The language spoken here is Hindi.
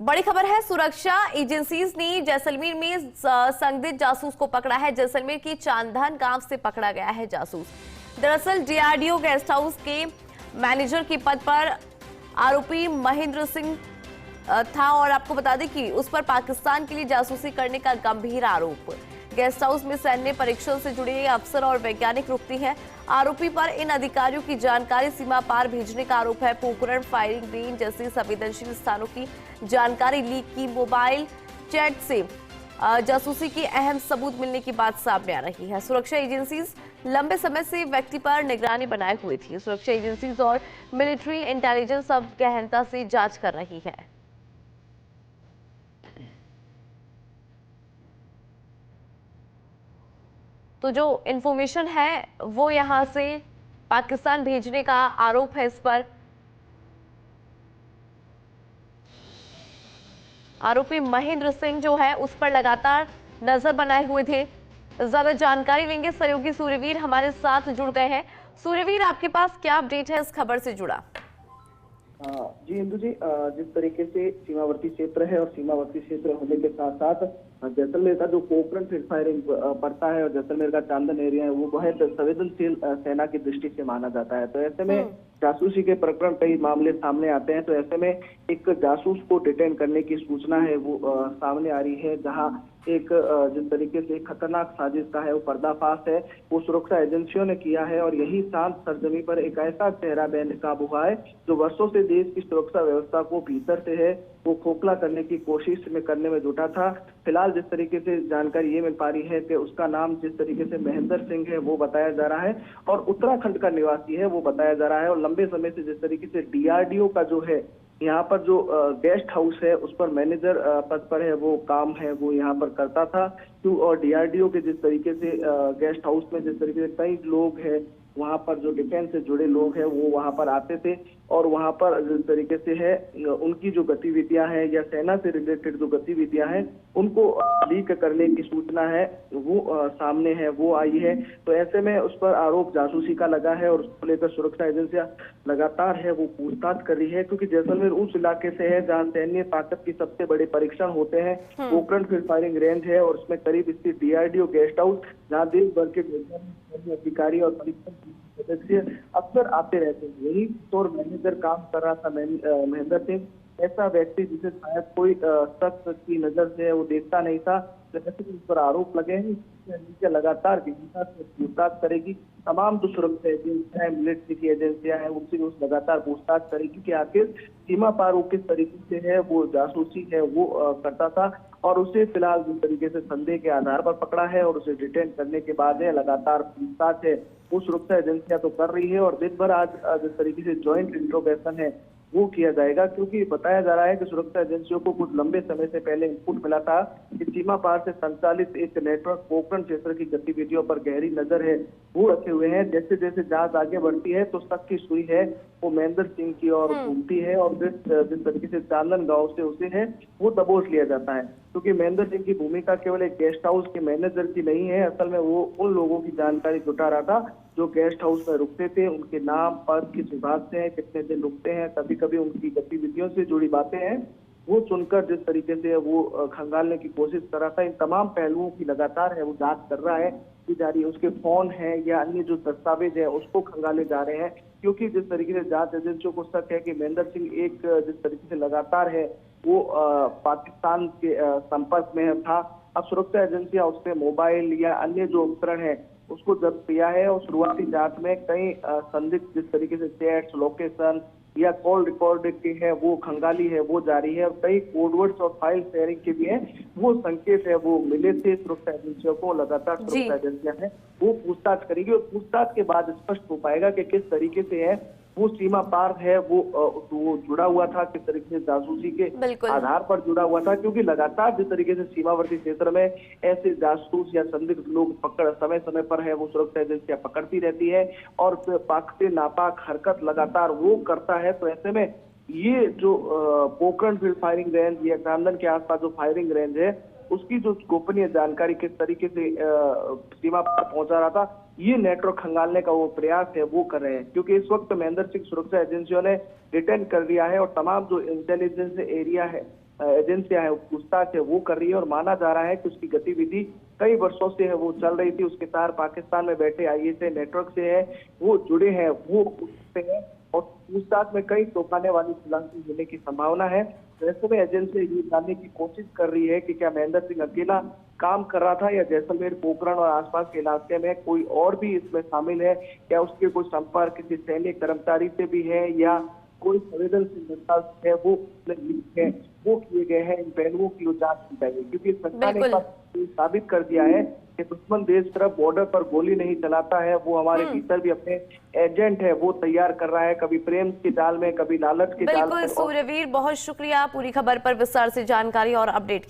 बड़ी खबर है, सुरक्षा एजेंसीज ने जैसलमेर में संदिग्ध जासूस को पकड़ा है। जैसलमेर की चांदन गांव से पकड़ा गया है जासूस। दरअसल डीआरडीओ गेस्ट हाउस के मैनेजर के पद पर आरोपी महेंद्र सिंह था और आपको बता दें कि उस पर पाकिस्तान के लिए जासूसी करने का गंभीर आरोप। गेस्ट हाउस में सैन्य परीक्षण से जुड़े अफसर और वैज्ञानिक रुकती है। आरोपी पर इन अधिकारियों की जानकारी सीमा पार भेजने का आरोप है। पोखरण फायरिंग रेंज जैसे संवेदनशील स्थानों की जानकारी लीक की। मोबाइल चैट से जासूसी की अहम सबूत मिलने की बात सामने आ रही है। सुरक्षा एजेंसीज लंबे समय से व्यक्ति पर निगरानी बनाए हुए थी। सुरक्षा एजेंसीज और मिलिट्री इंटेलिजेंस अब गहनता से जांच कर रही है। तो जो इंफॉर्मेशन है वो यहां से पाकिस्तान भेजने का आरोप है। इस पर आरोपी महेंद्र सिंह जो है उस पर लगातार नजर बनाए हुए थे। ज्यादा जानकारी लेंगे, सहयोगी सूर्यवीर हमारे साथ जुड़ गए हैं। सूर्यवीर, आपके पास क्या अपडेट है इस खबर से जुड़ा? जी इंदु जी, जिस तरीके से सीमावर्ती क्षेत्र है और सीमावर्ती क्षेत्र होने के साथ साथ जैसलमेर का जो पोखरण फील्ड फायरिंग पड़ता है और जैसलमेर का चांदन एरिया है वो बहुत संवेदनशील सेना की दृष्टि से माना जाता है। तो ऐसे में जासूसी के प्रकरण कई मामले सामने आते हैं। तो ऐसे में एक जासूस को डिटेन करने की सूचना है वो सामने आ रही है, जहां एक जिस तरीके से खतरनाक साजिश का है वो पर्दाफाश है वो सुरक्षा एजेंसियों ने किया है। और यही शांत सरजमी पर एक ऐसा चेहरा बेनकाब हुआ है जो वर्षों से देश की सुरक्षा व्यवस्था को भीतर से है वो खोखला करने की कोशिश करने में जुटा था। फिलहाल जिस तरीके से जानकारी ये मिल पा रही है कि उसका नाम जिस तरीके से महेंद्र सिंह है वो बताया जा रहा है और उत्तराखंड का निवासी है वो बताया जा रहा है। और लंबे समय से जिस तरीके से डीआरडीओ का जो है यहाँ पर जो गेस्ट हाउस है उस पर मैनेजर पद पर है वो काम है वो यहाँ पर करता था। और डीआरडीओ के जिस तरीके से गेस्ट हाउस में जिस तरीके से कई लोग हैं वहां पर जो डिफेंस से जुड़े लोग हैं वो वहां पर आते थे और वहां पर जिस तरीके से है उनकी जो गतिविधियां हैं या सेना से रिलेटेड जो गतिविधियां हैं उनको लीक करने की सूचना है वो सामने है वो आई है। तो ऐसे में उस पर आरोप जासूसी का लगा है और उसको लेकर सुरक्षा एजेंसियां लगातार है वो पूछताछ कर रही है, क्योंकि जैसलमेर उस इलाके से है जहाँ सैन्य ताकत की सबसे बड़े परीक्षण होते हैं। पोखरण फील्ड फायरिंग रेंज है और उसमें करीब स्थित डीआरडीओ गेस्ट हाउस जहाँ देश भर के अधिकारी और परीक्षण सदस्य अक्सर आते रहते हैं। यही तौर मैनेजर काम कर रहा था महेंद्र सिंह, ऐसा व्यक्ति जिसे शायद कोई शख्स की नजर से वो देखता नहीं था। जैसे कि उस पर आरोप लगे हैं लगातार गंभीरता से पूछताछ करेगी। तमाम जो सुरक्षा एजेंसियां हैं, मिलिट्री की एजेंसियां हैं, उनसे उस लगातार पूछताछ करेगी कि आखिर सीमा पार वो किस तरीके से है वो जासूसी है वो करता था। और उसे फिलहाल जिस तरीके से संदेह के आधार पर पकड़ा है और उसे डिटेन करने के बाद है लगातार पूछताछ है वो सुरक्षा एजेंसियां तो कर रही है। और दिन भर आज जिस तरीके से ज्वाइंट इंट्रोगेशन है वो किया जाएगा, क्योंकि बताया जा रहा है कि सुरक्षा एजेंसियों को कुछ लंबे समय से पहले इनपुट मिला था कि सीमा पार से संचालित एक नेटवर्क पोखरण क्षेत्र की गतिविधियों पर गहरी नजर है वो रखे हुए हैं। जैसे जैसे जांच आगे बढ़ती है तो शक की सुई है वो महेंद्र सिंह की ओर घूमती है और जिस तरीके से चांदन गांव से उसे है वो दबोच लिया जाता है, क्योंकि महेंद्र सिंह की भूमिका केवल एक गेस्ट हाउस के मैनेजर की नहीं है। असल में वो उन लोगों की जानकारी जुटा रहा था जो गेस्ट हाउस में रुकते थे, उनके नाम पद किस विभाग से हैं, कितने दिन रुकते हैं, कभी कभी उनकी गतिविधियों से जुड़ी बातें हैं वो सुनकर जिस तरीके से वो खंगालने की कोशिश कर रहा था। इन तमाम पहलुओं की लगातार है वो जांच कर रहा है की जा रही है। उसके फोन है या अन्य जो दस्तावेज है उसको खंगाले जा रहे हैं, क्योंकि जिस तरीके से जांच एजेंसियों को शक है कि महेंद्र सिंह एक जिस तरीके से लगातार है वो पाकिस्तान के संपर्क में था। अब सुरक्षा एजेंसियां उससे मोबाइल या अन्य जो उपकरण है उसको जब्त किया है और शुरुआती जांच में कई संदिग्ध जिस तरीके से चैट्स, लोकेशन या कॉल रिकॉर्ड की है वो खंगाली है वो जारी है। और कई कोडवर्ड्स और फाइल शेयरिंग के भी है वो संकेत है वो मिले थे सुरक्षा एजेंसियों को। लगातार सुरक्षा एजेंसियां है वो पूछताछ करेगी और पूछताछ के बाद स्पष्ट हो पाएगा कि किस तरीके से है वो सीमा पार है वो जुड़ा हुआ था, किस तरीके से जासूसी के आधार पर जुड़ा हुआ था। क्योंकि लगातार जिस तरीके से सीमावर्ती क्षेत्र में ऐसे जासूस या संदिग्ध लोग पकड़ समय समय पर है वो सुरक्षा एजेंसियां पकड़ती रहती है और पाक से नापाक हरकत लगातार वो करता है। तो ऐसे में ये जो पोखरण फील्ड फायरिंग रेंज या चांदन के आसपास जो फायरिंग रेंज है उसकी जो गोपनीय जानकारी किस तरीके से सीमा पर पहुंचा रहा था ये नेटवर्क खंगालने का वो प्रयास है वो कर रहे हैं। क्योंकि इस वक्त महेंद्र सिंह सुरक्षा एजेंसियों ने डिटेन कर दिया है और तमाम जो इंटेलिजेंस एरिया है एजेंसियां हैं पूछताछ है वो कर रही है और माना जा रहा है कि उसकी गतिविधि कई वर्षों से है वो चल रही थी। उसके तार पाकिस्तान में बैठे आईएसए नेटवर्क से है वो जुड़े हैं, वो उससे है और पूछताछ में कई चौंकाने वाली खुलासे होने की संभावना है। ऐसे में एजेंसी ये जानने की कोशिश कर रही है कि क्या महेंद्र सिंह अकेला काम कर रहा था या जैसलमेर, पोखरण और आसपास के इलाके में कोई और भी इसमें शामिल है, क्या उसके कोई संपर्क किसी सैनिक कर्मचारी से भी है या कोई संवेदनशील नेता है वो किए गए हैं। इन पहलुओं की जांच की जाएगी क्योंकि सरकार ने साबित कर दिया है कि दुश्मन देश तरफ बॉर्डर पर गोली नहीं चलाता है, वो हमारे भीतर भी अपने एजेंट है वो तैयार कर रहा है, कभी प्रेम के जाल में, कभी लालच के जाल में। बिल्कुल सूर्यवीर, बहुत शुक्रिया पूरी खबर पर विस्तार से जानकारी और अपडेट के